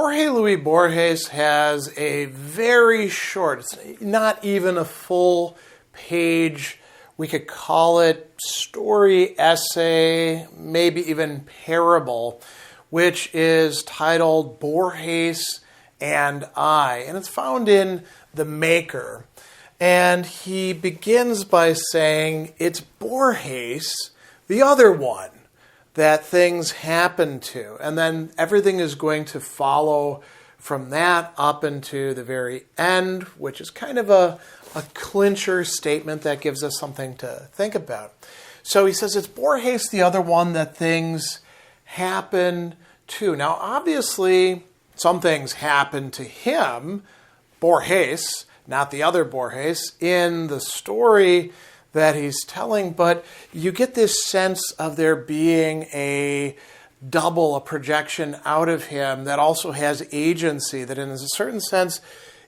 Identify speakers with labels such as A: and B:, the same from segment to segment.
A: Jorge Luis Borges has a very short, it's not even a full page, we could call it story, essay, maybe even parable, which is titled Borges and I. And it's found in The Maker. And he begins by saying, it's Borges, the other one, that things happen to. And then everything is going to follow from that up into the very end, which is kind of a clincher statement that gives us something to think about. So he says it's Borges, the other one, that things happen to. Now, obviously, some things happen to him, Borges, not the other Borges, in the story that he's telling, but you get this sense of there being a double, a projection out of him that also has agency, that in a certain sense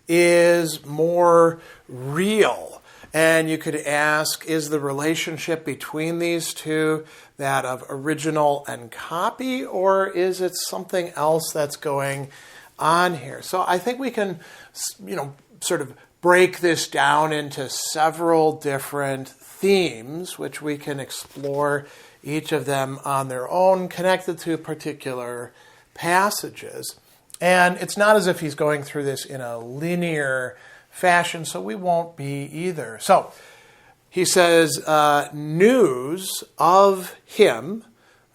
A: is more real. And you could ask, is the relationship between these two that of original and copy, or is it something else that's going on here? So I think we can, sort of break this down into several different themes, which we can explore each of them on their own, connected to particular passages. And it's not as if he's going through this in a linear fashion, so we won't be either. So he says, news of him,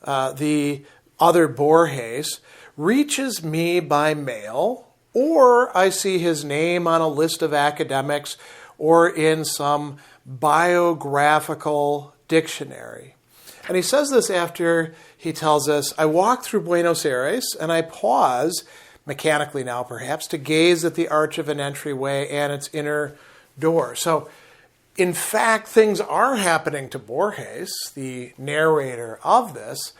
A: the other Borges, reaches me by mail, or I see his name on a list of academics or in some biographical dictionary. And he says this after he tells us, I walk through Buenos Aires and I pause, mechanically now perhaps, to gaze at the arch of an entryway and its inner door. So, in fact, things are happening to Borges, the narrator of this,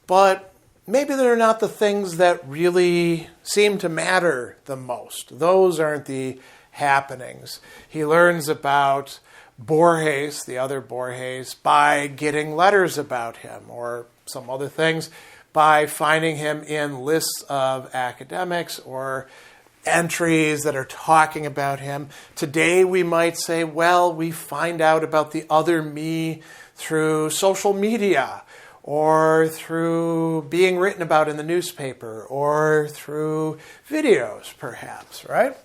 A: but maybe they're not the things that really seem to matter the most. Those aren't the happenings. He learns about Borges, the other Borges, by getting letters about him or some other things, by finding him in lists of academics or entries that are talking about him. Today we might say, well, we find out about the other me through social media, or through being written about in the newspaper, or through videos, perhaps, right?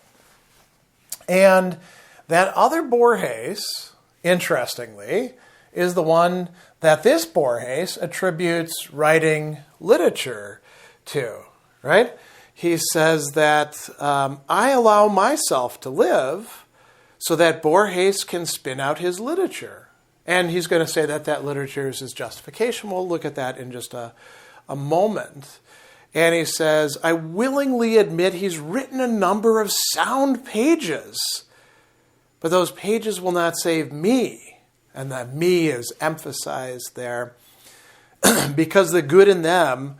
A: And that other Borges, interestingly, is the one that this Borges attributes writing literature to, right? He says that I allow myself to live so that Borges can spin out his literature. And he's going to say that that literature is his justification. We'll look at that in just a moment. And he says, I willingly admit he's written a number of sound pages, but those pages will not save me. And that me is emphasized there because the good in them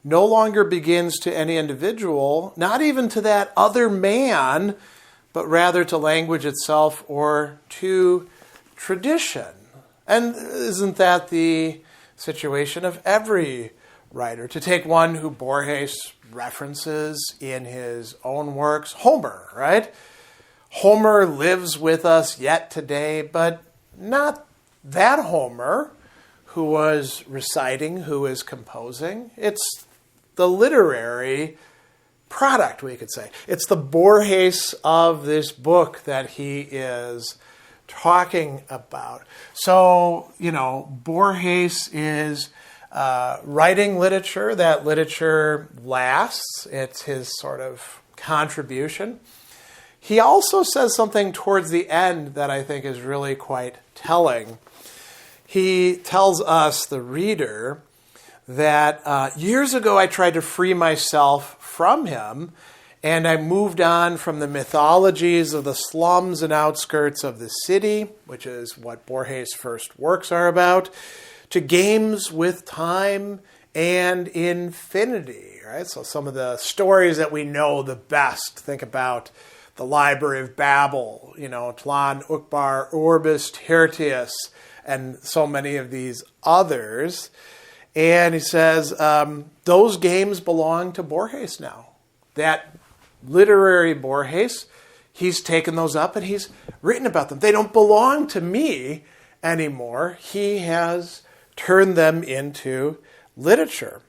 A: no longer begins to any individual, not even to that other man, but rather to language itself or to tradition. And isn't that the situation of every writer? To take one who Borges references in his own works, Homer, right? Homer lives with us yet today, but not that Homer who was reciting, who is composing. It's the literary product, we could say. It's the Borges of this book that he is talking about. So, Borges is writing literature. That literature lasts. It's his sort of contribution. He also says something towards the end that I think is really quite telling. He tells us, the reader, that years ago I tried to free myself from him, and I moved on from the mythologies of the slums and outskirts of the city, which is what Borges' first works are about, to games with time and infinity, right? So some of the stories that we know the best, think about the Library of Babel, Tlan, Ukbar, Orbis, Tertius, and so many of these others. And he says, those games belong to Borges now. that literary Borges, he's taken those up and he's written about them. They don't belong to me anymore. He has turned them into literature.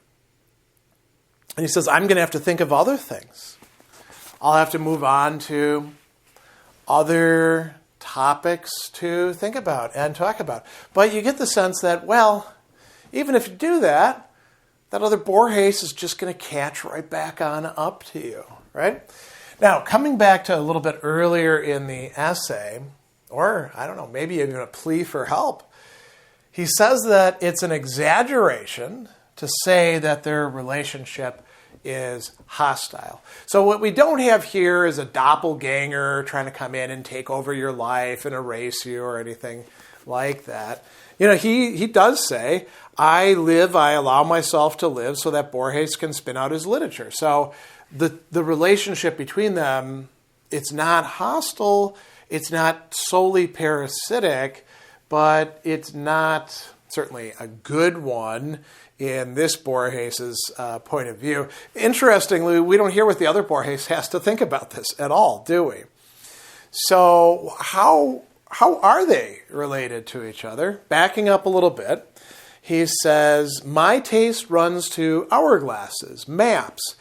A: And he says, I'm going to have to think of other things. I'll have to move on to other topics to think about and talk about. But you get the sense that, well, even if you do that, that other Borges is just going to catch right back on up to you, right? Now, coming back to a little bit earlier in the essay, or, I don't know, maybe even a plea for help, he says that it's an exaggeration to say that their relationship is hostile. So what we don't have here is a doppelganger trying to come in and take over your life and erase you or anything like that. You know, he does say, I allow myself to live so that Borges can spin out his literature. So the relationship between them, it's not hostile, it's not solely parasitic, but it's not certainly a good one in this Borges's point of view. Interestingly, we don't hear what the other Borges has to think about this at all, do we? So how are they related to each other? Backing up a little bit, he says, my taste runs to hourglasses, maps,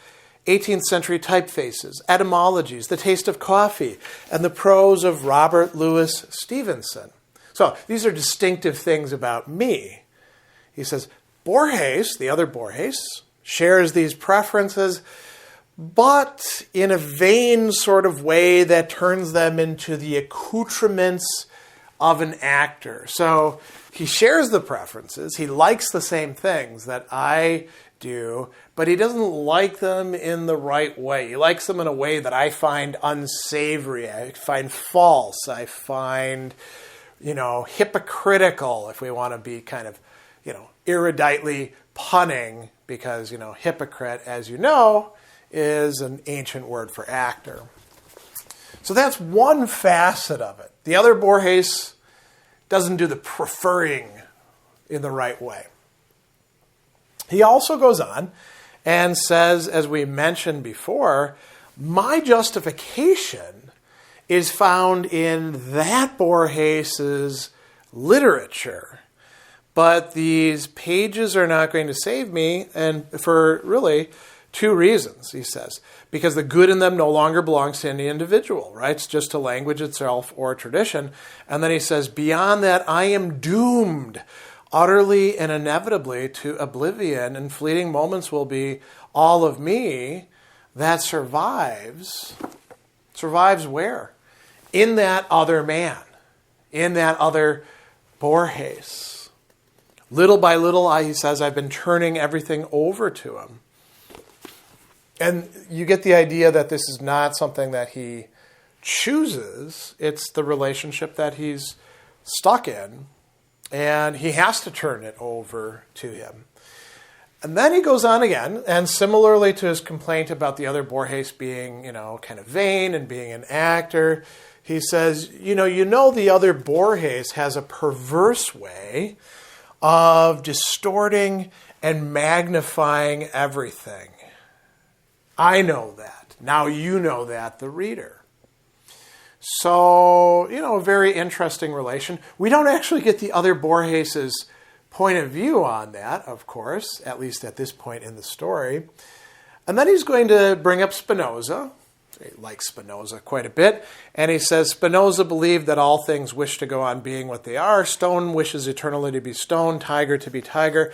A: 18th century typefaces, etymologies, the taste of coffee, and the prose of Robert Louis Stevenson. So these are distinctive things about me. He says, Borges, the other Borges, shares these preferences, but in a vain sort of way that turns them into the accoutrements of an actor. So he shares the preferences, he likes the same things that I do, but he doesn't like them in the right way. He likes them in a way that I find unsavory, I find false, I find, hypocritical, if we want to be kind of, eruditely punning, because, hypocrite, as you know, is an ancient word for actor. So that's one facet of it. The other Borges doesn't do the preferring in the right way. He also goes on and says, as we mentioned before, my justification is found in that Borges's literature. But these pages are not going to save me, and for really two reasons, he says. Because the good in them no longer belongs to any individual, right? It's just to language itself or tradition. And then he says, beyond that, I am doomed utterly and inevitably to oblivion, and fleeting moments will be all of me that survives. Survives where? In that other man, in that other Borges. Little by little, he says, I've been turning everything over to him. And you get the idea that this is not something that he chooses. It's the relationship that he's stuck in, and he has to turn it over to him. And then he goes on again, and similarly to his complaint about the other Borges being, kind of vain and being an actor, he says, the other Borges has a perverse way of distorting and magnifying everything. I know that. Now you know that, the reader. So, a very interesting relation. We don't actually get the other Borges's point of view on that, of course, at least at this point in the story. And then he's going to bring up Spinoza. He likes Spinoza quite a bit. And he says, Spinoza believed that all things wish to go on being what they are. Stone wishes eternally to be stone, tiger to be tiger.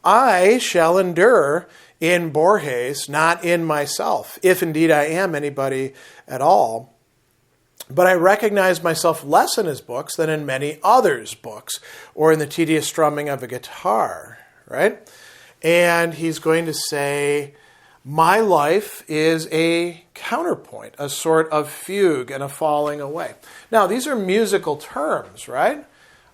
A: I shall endure in Borges, not in myself, if indeed I am anybody at all. But I recognize myself less in his books than in many others' books, or in the tedious strumming of a guitar, right? And he's going to say, my life is a counterpoint, a sort of fugue and a falling away. Now, these are musical terms, right?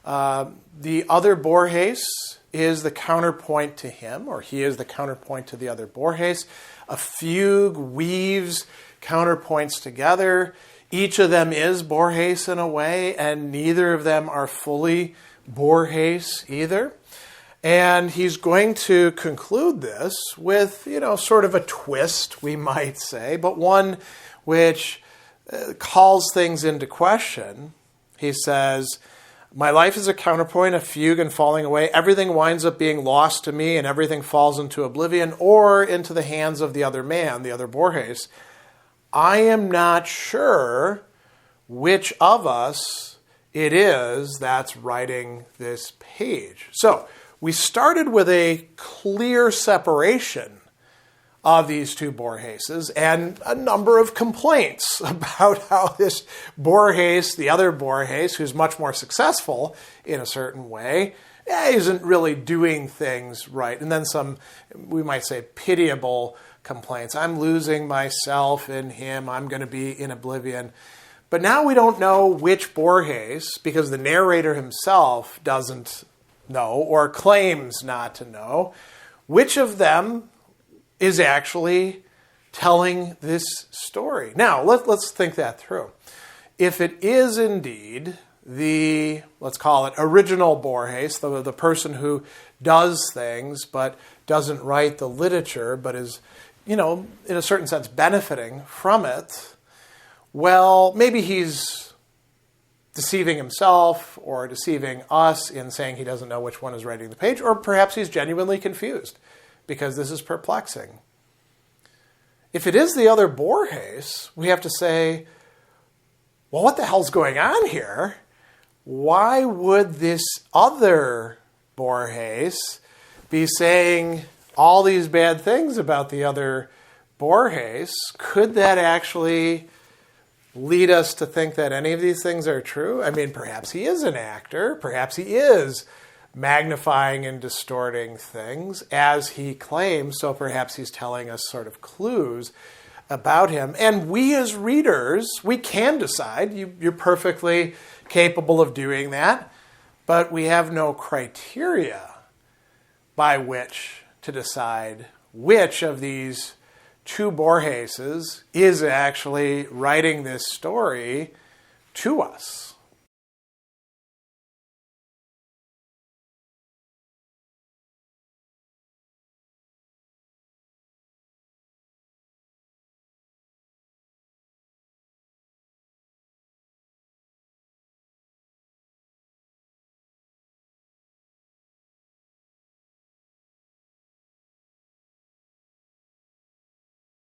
A: The other Borges is the counterpoint to him, or he is the counterpoint to the other Borges. A fugue weaves counterpoints together. Each of them is Borges in a way, and neither of them are fully Borges either. And he's going to conclude this with, sort of a twist, we might say, but one which calls things into question. He says, my life is a counterpoint, a fugue and falling away. Everything winds up being lost to me and everything falls into oblivion or into the hands of the other man, the other Borges. I am not sure which of us it is that's writing this page. So we started with a clear separation of these two Borgeses and a number of complaints about how this Borges, the other Borges, who's much more successful in a certain way, isn't really doing things right. And then some, we might say, pitiable complaints. I'm losing myself in him. I'm going to be in oblivion. But now we don't know which Borges, because the narrator himself doesn't know or claims not to know, which of them is actually telling this story. Now, let's think that through. If it is indeed the, let's call it, original Borges, the person who does things but doesn't write the literature but is, in a certain sense benefiting from it, well, maybe he's deceiving himself or deceiving us in saying he doesn't know which one is writing the page, or perhaps he's genuinely confused because this is perplexing. If it is the other Borges, we have to say, well, what the hell's going on here? Why would this other Borges be saying all these bad things about the other Borges? Could that actually lead us to think that any of these things are true? I mean, perhaps he is an actor. Perhaps he is magnifying and distorting things as he claims. So perhaps he's telling us sort of clues about him. And we as readers, we can decide. You're perfectly capable of doing that. But we have no criteria by which to decide which of these two Borgeses is actually writing this story to us.